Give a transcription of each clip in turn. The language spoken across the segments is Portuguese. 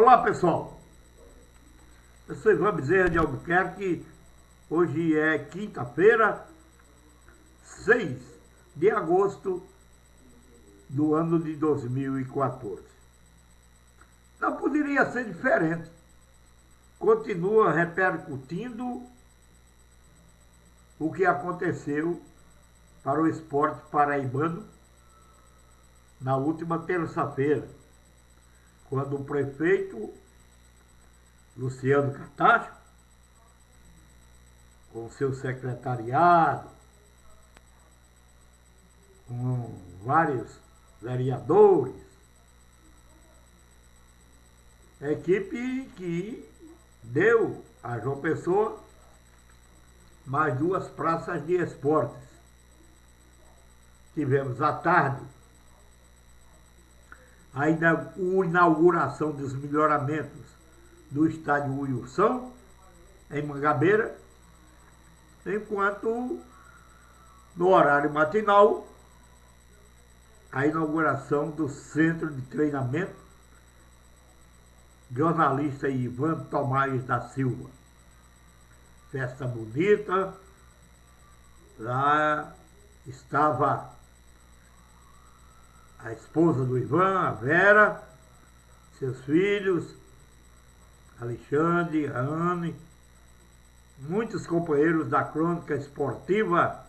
Olá pessoal, eu sou Ivan Bezerra de Albuquerque. Hoje é quinta-feira, 6 de agosto do ano de 2014. Não poderia ser diferente. Continua repercutindo o que aconteceu para o esporte paraibano na última terça-feira, quando o prefeito Luciano Cartacho, com seu secretariado, com vários vereadores, a equipe que deu a João Pessoa mais 2 praças de esportes. Tivemos à tarde a inauguração dos melhoramentos do estádio Wilson, em Mangabeira, enquanto no horário matinal a inauguração do Centro de Treinamento jornalista Ivan Tomás da Silva. Festa bonita, lá estava a esposa do Ivan, a Vera, seus filhos, Alexandre, a Anne, muitos companheiros da crônica esportiva,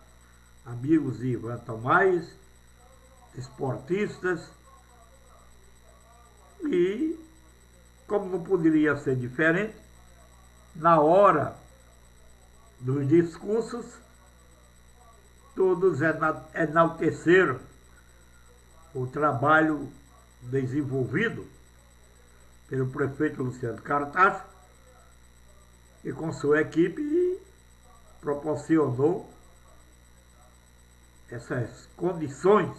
amigos de Ivan Tomás, esportistas, e, como não poderia ser diferente, na hora dos discursos, todos enalteceram o trabalho desenvolvido pelo prefeito Luciano Cartacho e com sua equipe proporcionou essas condições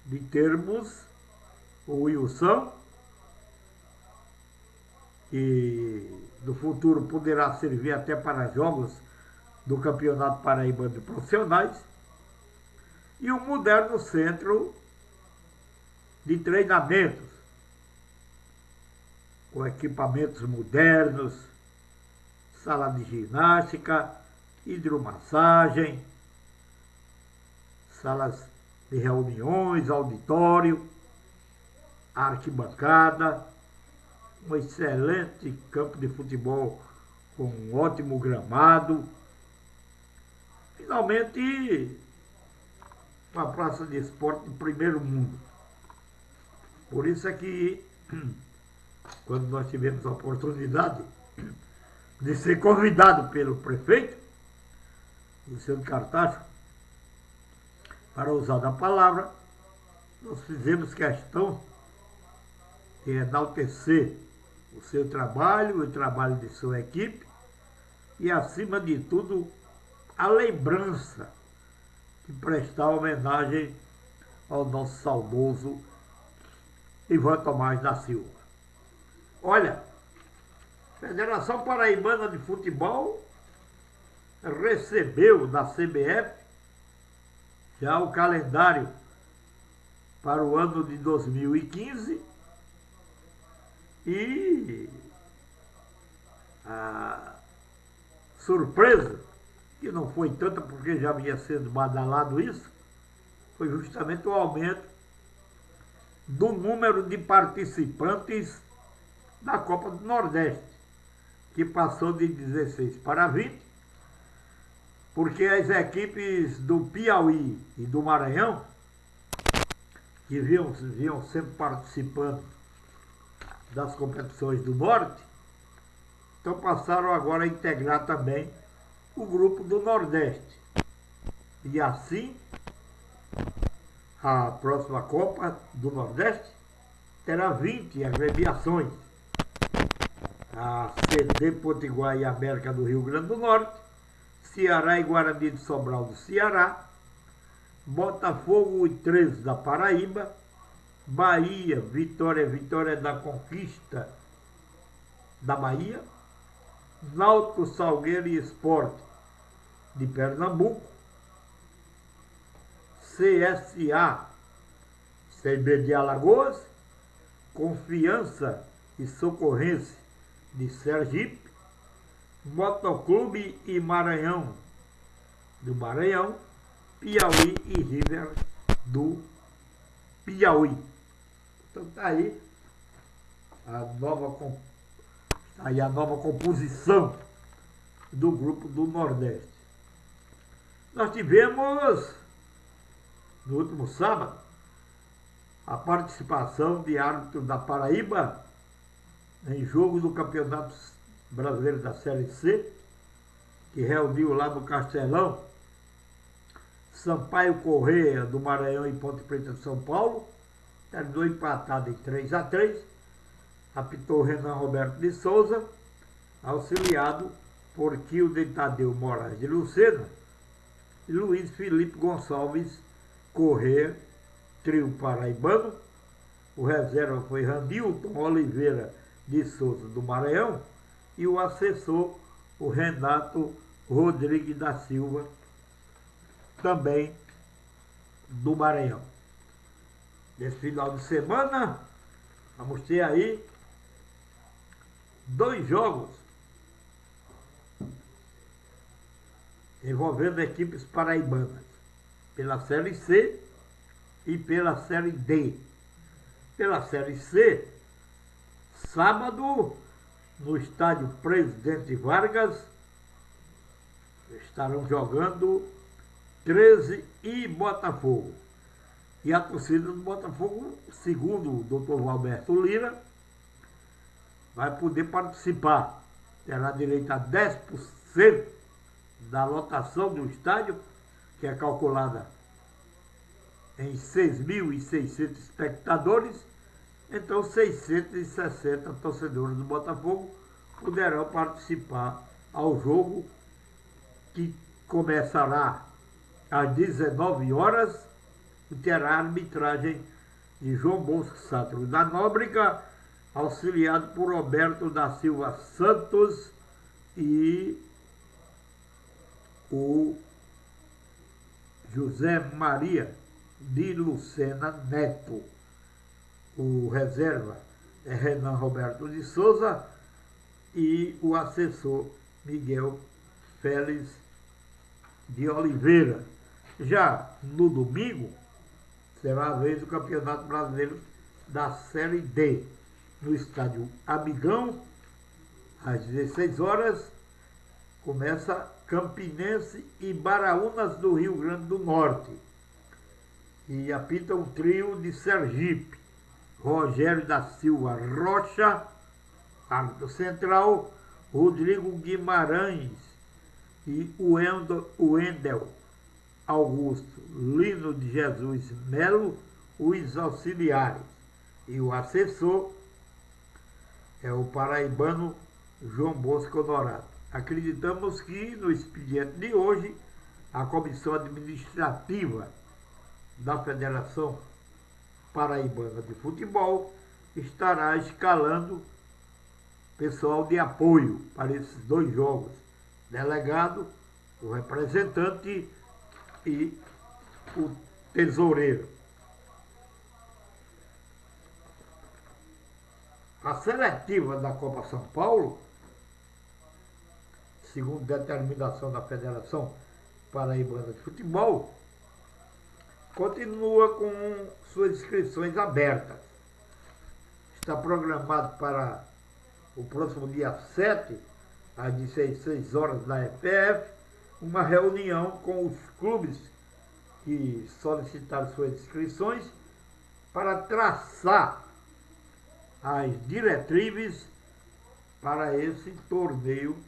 de termos o Wilson, que no futuro poderá servir até para jogos do Campeonato Paraibano de Profissionais, e um moderno centro de treinamentos, com equipamentos modernos, sala de ginástica, hidromassagem, salas de reuniões, auditório, arquibancada, um excelente campo de futebol com um ótimo gramado. Finalmente, uma praça de esporte de primeiro mundo. Por isso é que, quando nós tivemos a oportunidade de ser convidado pelo prefeito Luciano Cartacho para usar da palavra, nós fizemos questão de enaltecer o seu trabalho, o trabalho de sua equipe e, acima de tudo, a lembrança de prestar homenagem ao nosso saudoso Ivan Tomás da Silva. Olha, a Federação Paraibana de Futebol recebeu da CBF já o calendário para o ano de 2015 e a surpresa, que não foi tanta porque já havia sido badalado isso, foi justamente o aumento do número de participantes da Copa do Nordeste, que passou de 16 para 20, porque as equipes do Piauí e do Maranhão, que vinham sempre participando das competições do Norte, então passaram agora a integrar também o grupo do Nordeste. E assim, a próxima Copa do Nordeste terá 20 agremiações. A CD Potiguar e América do Rio Grande do Norte, Ceará e Guarani de Sobral do Ceará, Botafogo e 13 da Paraíba, Bahia, Vitória da Conquista da Bahia, Náutico, Salgueiro e Sport de Pernambuco, CSA, CB de Alagoas, Confiança e Socorrense de Sergipe, Motoclube e Maranhão do Maranhão, Piauí e River do Piauí. Então tá aí a nova composição do grupo do Nordeste. Nós tivemos no último sábado a participação de árbitro da Paraíba em jogo do Campeonato Brasileiro da Série C, que reuniu lá no Castelão Sampaio Corrêa do Maranhão e Ponte Preta de São Paulo. Terminou empatado em 3-3. Apitou Renan Roberto de Souza, auxiliado por Kilden Tadeu Moraes de Lucena e Luiz Felipe Gonçalves Corrêa, trio paraibano. O reserva foi Randilton Oliveira de Souza do Maranhão e o assessor, o Renato Rodrigues da Silva, também do Maranhão. Nesse final de semana, vamos ter aí 2 jogos envolvendo equipes paraibanas, pela Série C e pela Série D. Pela Série C, sábado, no estádio Presidente Vargas, estarão jogando 13 e Botafogo. E a torcida do Botafogo, segundo o Dr. Valberto Lira, vai poder participar. Terá direito a 10% da lotação do estádio, que é calculada em 6.600 espectadores. Então 660 torcedores do Botafogo poderão participar ao jogo, que começará às 19 horas e terá a arbitragem de João Bosco Sátiro da Nóbrega, auxiliado por Roberto da Silva Santos e o José Maria de Lucena Neto. O reserva é Renan Roberto de Souza e o assessor Miguel Félix de Oliveira. Já no domingo, será a vez do Campeonato Brasileiro da Série D, no estádio Amigão, às 16 horas, começa Campinense e Baraunas do Rio Grande do Norte. E apita um trio de Sergipe, Rogério da Silva Rocha, árbitro central, Rodrigo Guimarães e o Wendel Augusto Lino de Jesus Melo, os auxiliares. E o assessor é o paraibano João Bosco Honorato. Acreditamos que no expediente de hoje, a comissão administrativa da Federação Paraibana de Futebol estará escalando pessoal de apoio para esses 2 jogos. Delegado, o representante e o tesoureiro. A seletiva da Copa São Paulo, segundo determinação da Federação Paraibana de Futebol, continua com suas inscrições abertas. Está programado para o próximo dia 7, às 16 horas, na EPF, uma reunião com os clubes que solicitaram suas inscrições para traçar as diretrizes para esse torneio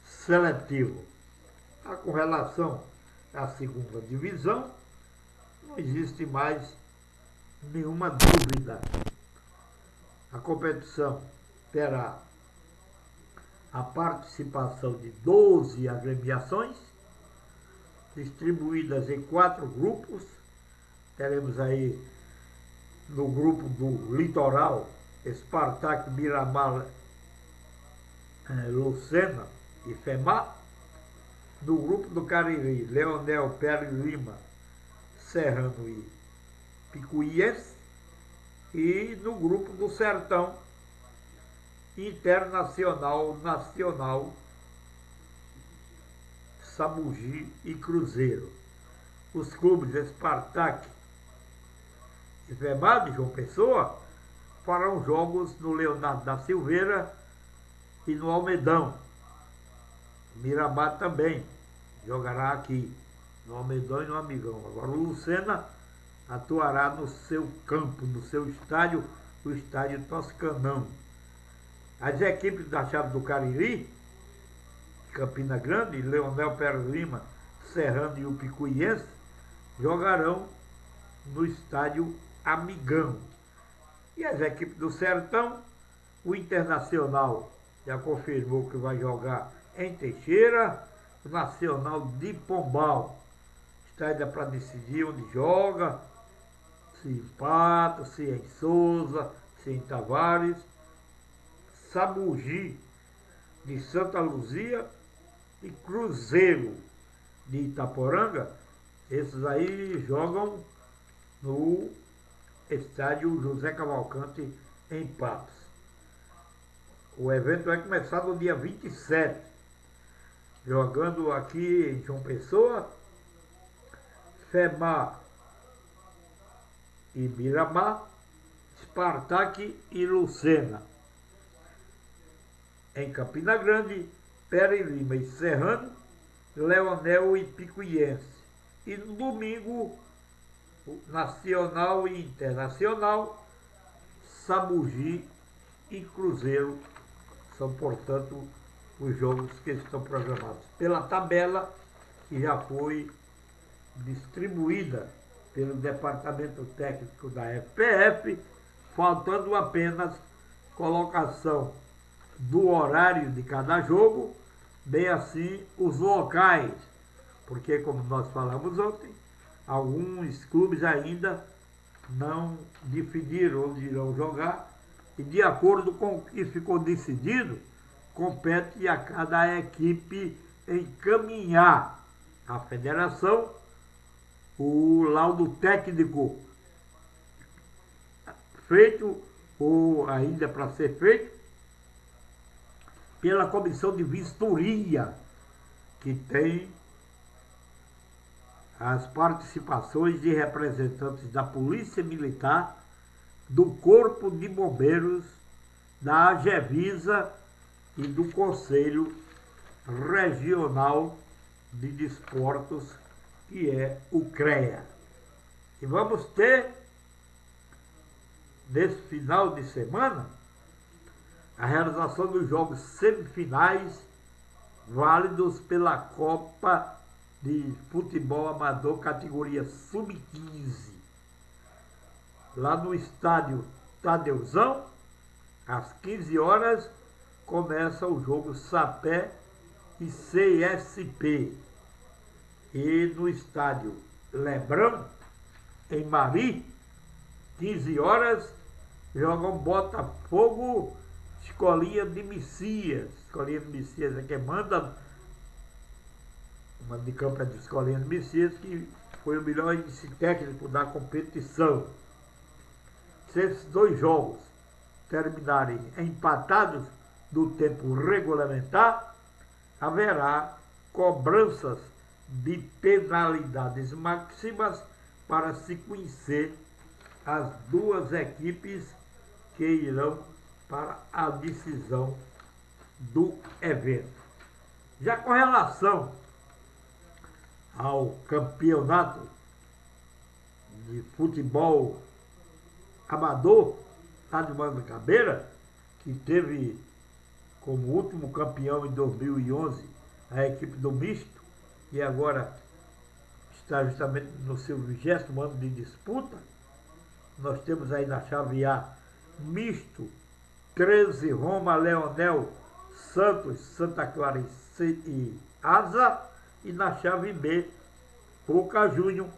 seletivo. Com relação à segunda divisão, não existe mais nenhuma dúvida. A competição terá a participação de 12 agremiações, distribuídas em 4 grupos. Teremos aí no grupo do Litoral, Spartak, Miramar, Lucena e FEMA. No grupo do Cariri, Leonel, Pérez Lima, Serrano e Picuiense. E no grupo do Sertão, Internacional, Nacional, Sabugi e Cruzeiro. Os clubes Spartak e FEMAD de João Pessoa farão jogos no Leonardo da Silveira e no Almedão. Miramar também jogará aqui, no Almedão e no Amigão. Agora o Lucena atuará no seu campo, no seu estádio, o estádio Toscanão. As equipes da Chave do Cariri, Campina Grande, Leonel Pérez Lima, Serrano e o Picuiense jogarão no estádio Amigão. E as equipes do Sertão, o Internacional já confirmou que vai jogar em Teixeira, o Nacional de Pombal está ainda para decidir onde joga, se em Pato, se em Souza, se em Tavares. Sabugi de Santa Luzia e Cruzeiro de Itaporanga, esses aí jogam no estádio José Cavalcante em Patos. O evento vai começar no dia 27, jogando aqui em João Pessoa, FEMAR e Miramar, Spartak e Lucena. Em Campina Grande, Pérez Lima e Serrano, Leonel e Picuiense. E no domingo, Nacional e Internacional, Sabugi e Cruzeiro são, portanto, os jogos que estão programados pela tabela que já foi distribuída pelo Departamento Técnico da FPF, faltando apenas colocação do horário de cada jogo, bem assim os locais, porque, como nós falamos ontem, alguns clubes ainda não definiram onde irão jogar, e de acordo com o que ficou decidido, compete a cada equipe encaminhar à federação o laudo técnico feito ou ainda para ser feito pela comissão de vistoria, que tem as participações de representantes da Polícia Militar, do Corpo de Bombeiros, da AGEVISA e do Conselho Regional de Desportos, que é o CREA. E vamos ter, nesse final de semana, a realização dos jogos semifinais válidos pela Copa de Futebol Amador categoria Sub-15. Lá no estádio Tadeuzão, às 15 horas, começa o jogo Sapé e CSP. E no estádio Lebrão, em Mari, 15 horas, jogam Botafogo, Escolinha de Messias. Escolinha de Messias é quem manda. Uma de campo é de Escolinha de Messias, que foi o melhor índice técnico da competição. Se esses dois jogos terminarem empatados do tempo regulamentar, haverá cobranças de penalidades máximas para se conhecer as duas equipes que irão para a decisão do evento. Já com relação ao campeonato de futebol amador lá de Mangabeira, que teve como último campeão em 2011 a equipe do misto, e agora está justamente no seu 20º ano de disputa. Nós temos aí na chave A misto 13 Roma, Leonel, Santos, Santa Clara e Asa, e na chave B Boca Júnior,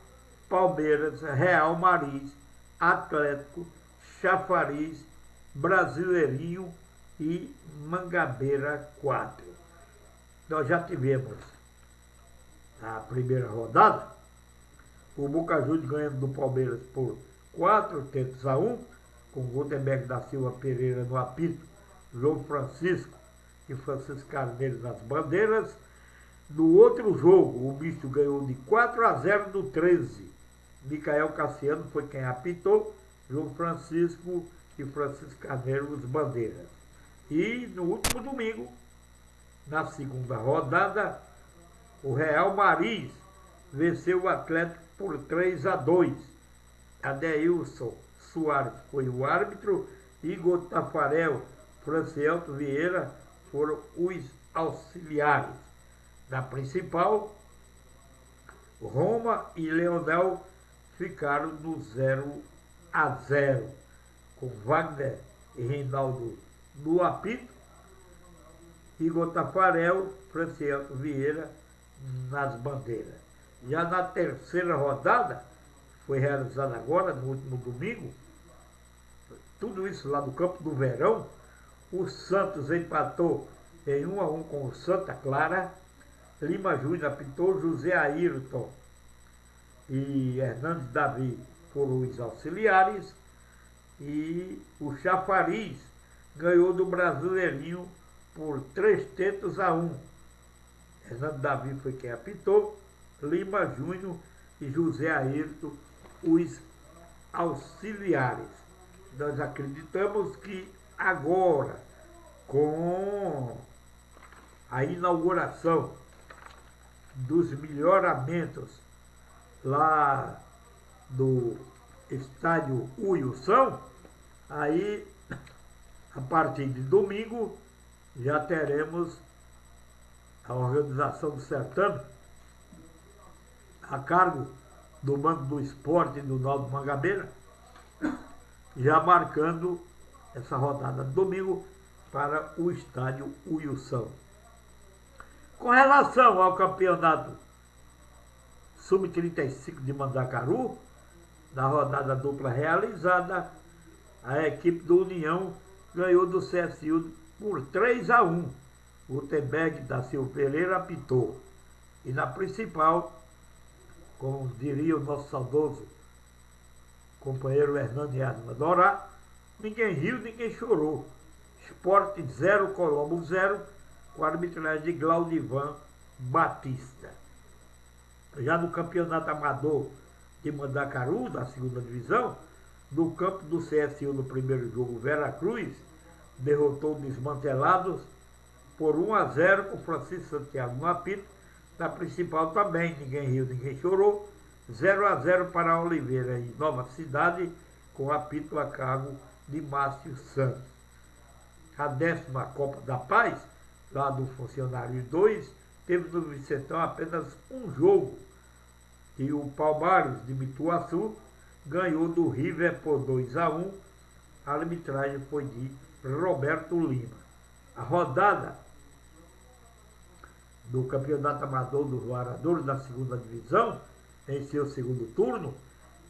Palmeiras, Real Maris, Atlético, Chafariz, Brasileirinho e Mangabeira 4. Nós já tivemos a primeira rodada, o Boca Juniors ganhando do Palmeiras por 4-1, com Gutenberg da Silva Pereira no apito, João Francisco e Francisco Carneiro nas bandeiras. No outro jogo, o Misto ganhou de 4-0 no 13. Micael Cassiano foi quem apitou, João Francisco e Francisco Carneiro os bandeiras. E no último domingo, na segunda rodada, o Real Maris venceu o Atlético por 3-2. Adeilson Soares foi o árbitro, Igor Tafarel, Francielto Vieira foram os auxiliares. Na principal, Roma e Leonel ficaram no 0-0, com Wagner e Reinaldo no apito, Igor Tafarel, Francielto Vieira nas bandeiras. Já na terceira rodada, foi realizada agora, no último domingo, tudo isso lá no Campo do Verão, o Santos empatou em 1-1 com o Santa Clara, Lima Júnior apitou, José Ayrton e Hernandes Davi foram os auxiliares, e o Chafariz ganhou do Brasileirinho por 3-1. Hernandes Davi foi quem apitou, Lima Júnior e José Ayrton os auxiliares. Nós acreditamos que agora, com a inauguração dos melhoramentos lá do estádio Uiução, aí a partir de domingo já teremos a organização do certame a cargo do Banco do Esporte e do Náutico Mangabeira, já marcando essa rodada de domingo para o estádio Uiução. Com relação ao campeonato Sub-35 de Mandacaru, na rodada dupla realizada, a equipe do União ganhou do CSU por 3-1. O Gutenberg da Silva Pereira apitou. E na principal, como diria o nosso saudoso companheiro Hernando Yasma Dorá, ninguém riu, ninguém chorou. Sport 0, Colombo 0, com a arbitragem de Glaudivan Batista. Já no campeonato amador de Mandacaru, da segunda divisão, no campo do CSU no primeiro jogo, Veracruz derrotou Desmantelados por 1-0 com Francisco Santiago no apito. Na principal também, ninguém riu, ninguém chorou. 0-0 para a Oliveira em Nova Cidade, com apito a cargo de Márcio Santos. A 10ª Copa da Paz, lá do Funcionário 2, teve no Vicentão apenas um jogo. E o Palmares de Mituaçu ganhou do River por 2-1. A arbitragem foi de Roberto Lima. A rodada do Campeonato Amador dos Varadores da segunda divisão, em seu segundo turno,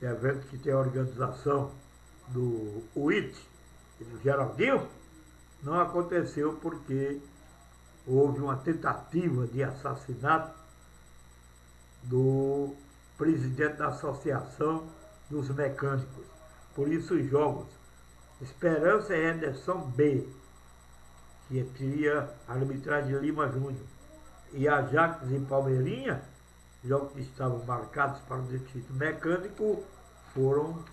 evento que tem a organização do UIT e do Geraldinho, não aconteceu porque houve uma tentativa de assassinato do presidente da Associação dos Mecânicos. Por isso os jogos Esperança e Henderson B, que teria a arbitragem de Lima Júnior, e Ajax e Palmeirinha, jogos que estavam marcados para o distrito mecânico, foram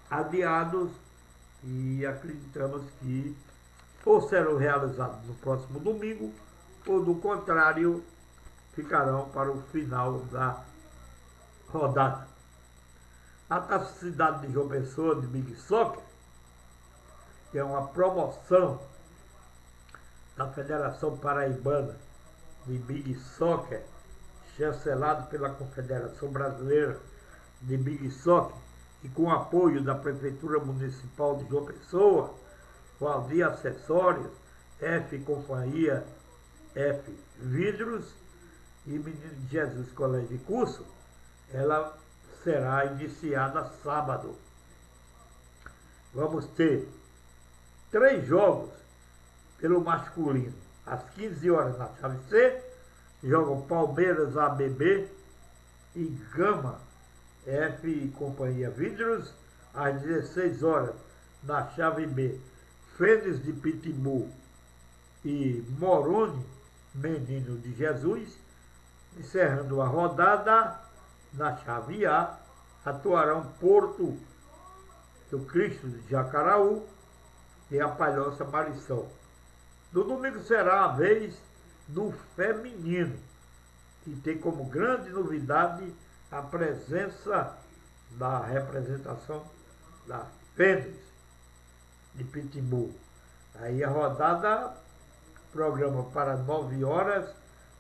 adiados e acreditamos que ou serão realizados no próximo domingo, ou do contrário, ficarão para o final da rodada. A Taça Cidade de João Pessoa, de Big Soccer, que é uma promoção da Federação Paraibana de Big Soccer, chancelado pela Confederação Brasileira de Big Soccer e com apoio da Prefeitura Municipal de João Pessoa, Valdir Acessórios, F Companhia, F Vidros e Menino de Jesus Colégio de Curso, ela será iniciada sábado. Vamos ter 3 jogos pelo masculino. Às 15 horas na chave C, jogam Palmeiras ABB e Gama F Companhia Vidros. Às 16 horas na chave B, Fênix de Pitbull e Moroni, Menino de Jesus. Encerrando a rodada, na chave A, atuarão Porto do Cristo de Jacaraú e a Palhoça Marisol. No domingo será a vez do feminino, que tem como grande novidade a presença da representação da Fênix de Pitbull. Aí a rodada programa para 9 horas,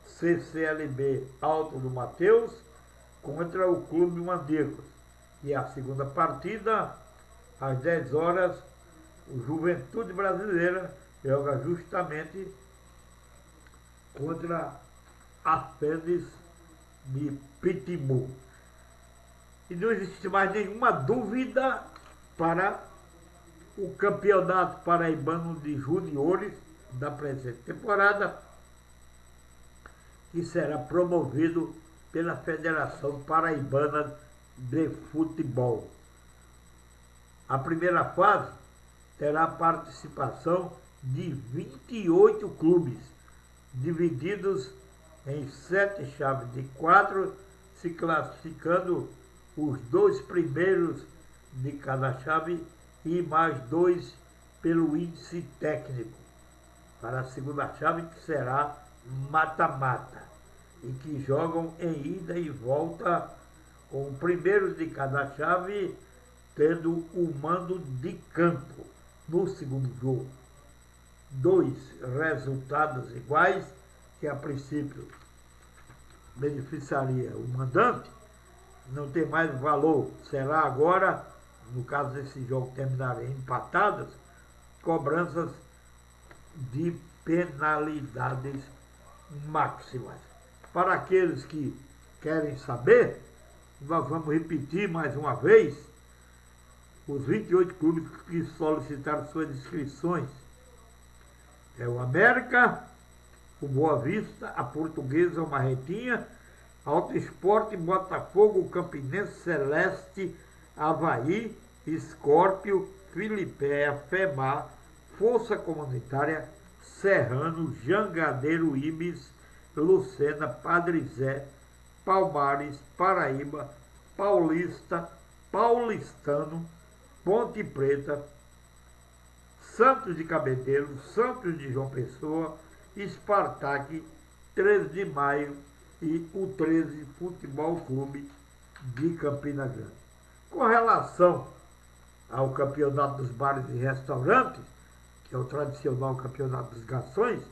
CCLB Alto do Mateus contra o Clube Mandíbulas. E a segunda partida, às 10 horas, o Juventude Brasileira joga justamente contra a Fênix de Pitbull. E não existe mais nenhuma dúvida para o Campeonato Paraibano de Juniores da presente temporada, que será promovido pela Federação Paraibana de Futebol. A primeira fase terá a participação de 28 clubes, divididos em 7 chaves de 4, se classificando os 2 primeiros de cada chave e mais 2 pelo índice técnico, para a segunda chave, que será mata-mata, e que jogam em ida e volta, com o primeiro de cada chave tendo o mando de campo no segundo jogo. 2 resultados iguais, que a princípio beneficiaria o mandante, não tem mais valor. Será agora, no caso desse jogo terminarem empatados, cobranças de penalidades máximas. Para aqueles que querem saber, nós vamos repetir mais uma vez os 28 clubes que solicitaram suas inscrições. É o América, o Boa Vista, a Portuguesa, o Marretinha, Alto Esporte, Botafogo, o Campinense, Celeste, Avaí, Escórpio, Filipéia, FEMAR, Força Comunitária, Serrano, Jangadeiro, Ibis, Lucena, Padre Zé, Palmares, Paraíba, Paulista, Paulistano, Ponte Preta, Santos de Cabedelo, Santos de João Pessoa, Spartak, 13 de Maio e o 13 Futebol Clube de Campina Grande. Com relação ao Campeonato dos Bares e Restaurantes, que é o tradicional Campeonato dos Garçons,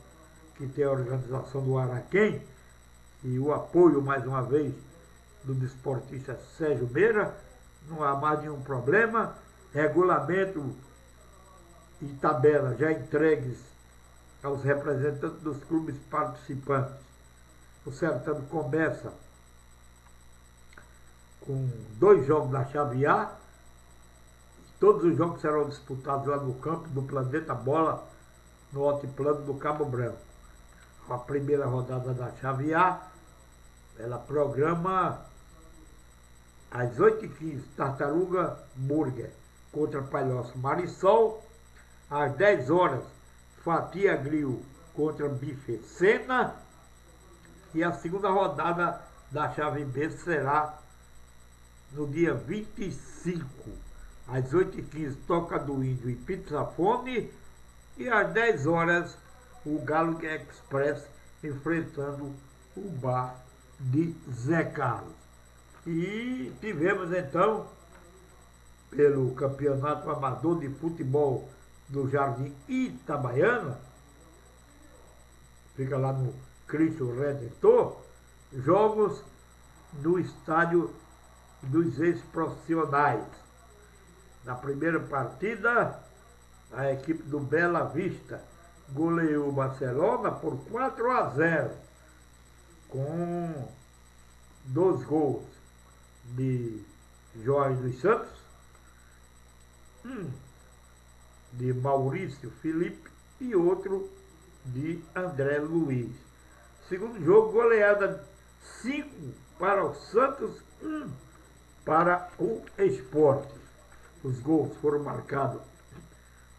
que tem a organização do Araquém e o apoio, mais uma vez, do desportista Sérgio Meira, não há mais nenhum problema. Regulamento e tabela já entregues aos representantes dos clubes participantes. O certame começa com 2 jogos da chave A. Todos os jogos serão disputados lá no campo do Planeta Bola, no altiplano do Cabo Branco. A primeira rodada da chave A, ela programa às 8h15, Tartaruga Burger contra Palhoça Marisol. Às 10 horas, Fatia Grill contra Bife Sena. E a segunda rodada da chave B será no dia 25, às 8h15, Toca do Índio e Pizza Fome. E às 10 horas, o Galo Express enfrentando o Bar de Zé Carlos. E tivemos então, pelo Campeonato Amador de Futebol do Jardim Itabaiana, fica lá no Cristo Redentor, jogos no estádio dos ex-profissionais. Na primeira partida, a equipe do Bela Vista goleou o Barcelona por 4-0, com 2 gols de Jorge dos Santos, de Maurício Felipe e outro de André Luiz. Segundo jogo, goleada 5 para o Santos, 1 para o Sport. Os gols foram marcados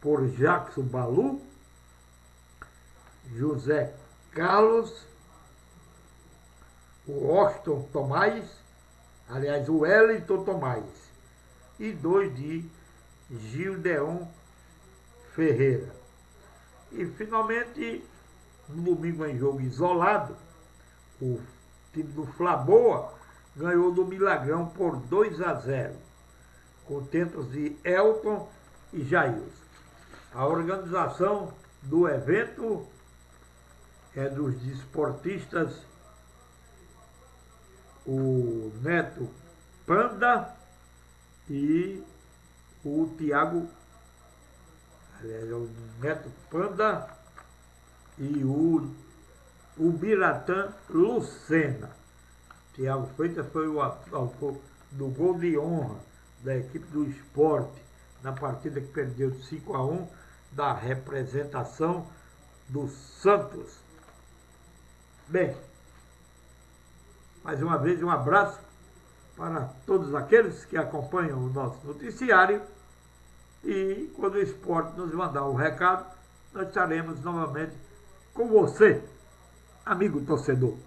por Jackson Balu, José Carlos, o Washington Tomás, aliás, o Wellington Tomás, e 2 de Gildeon Ferreira. E finalmente, no domingo em jogo isolado, o time do Flaboa ganhou do Milagrão por 2-0, com tentos de Elton e Jailson. A organização do evento é dos desportistas o Neto Panda e o Tiago, o Neto Panda e o Biratã Lucena. Tiago Freitas foi o autor do gol de honra da equipe do Esporte na partida que perdeu de 5-1 da representação do Santos. Bem, mais uma vez um abraço para todos aqueles que acompanham o nosso noticiário, e quando o Esporte nos mandar o recado, nós estaremos novamente com você, amigo torcedor.